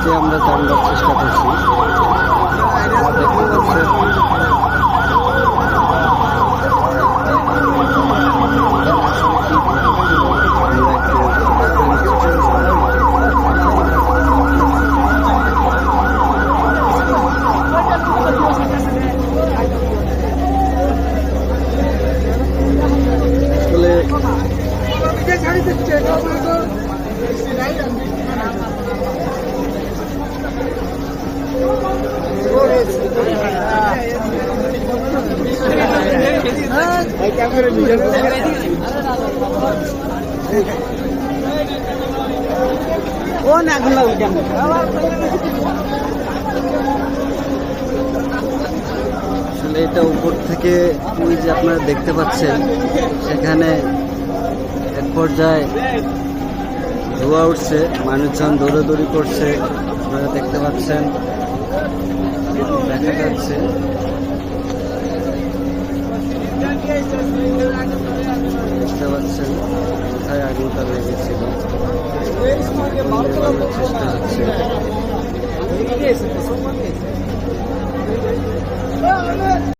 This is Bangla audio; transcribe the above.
সাইডে আমরা জানবার চেষ্টা করছি। দেখতে পাচ্ছেন আসলে এটা উপর থেকে ওই যে আপনারা দেখতে পাচ্ছেন সেখানে এক পর্যায়ে ধোঁয়া উঠছে, মানুষজন দৌড়াদৌড়ি করছে, আপনারা দেখতে পাচ্ছেন, দেখা যাচ্ছে। দেখতে পাচ্ছেন কোথায় আগুনটা লেগেছিল, চেষ্টা হচ্ছে।